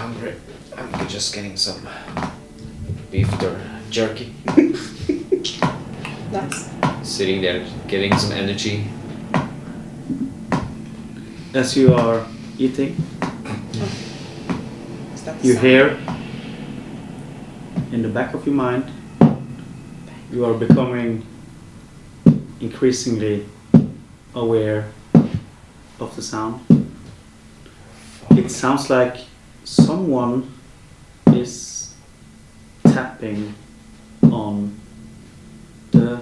hungry. I'm just getting some beef jerky. Nice. Sitting there, getting some energy. As you are eating, Is that the you sound? hear in the back of your mind, you are becoming increasingly aware of the sound. It sounds like someone is tapping on the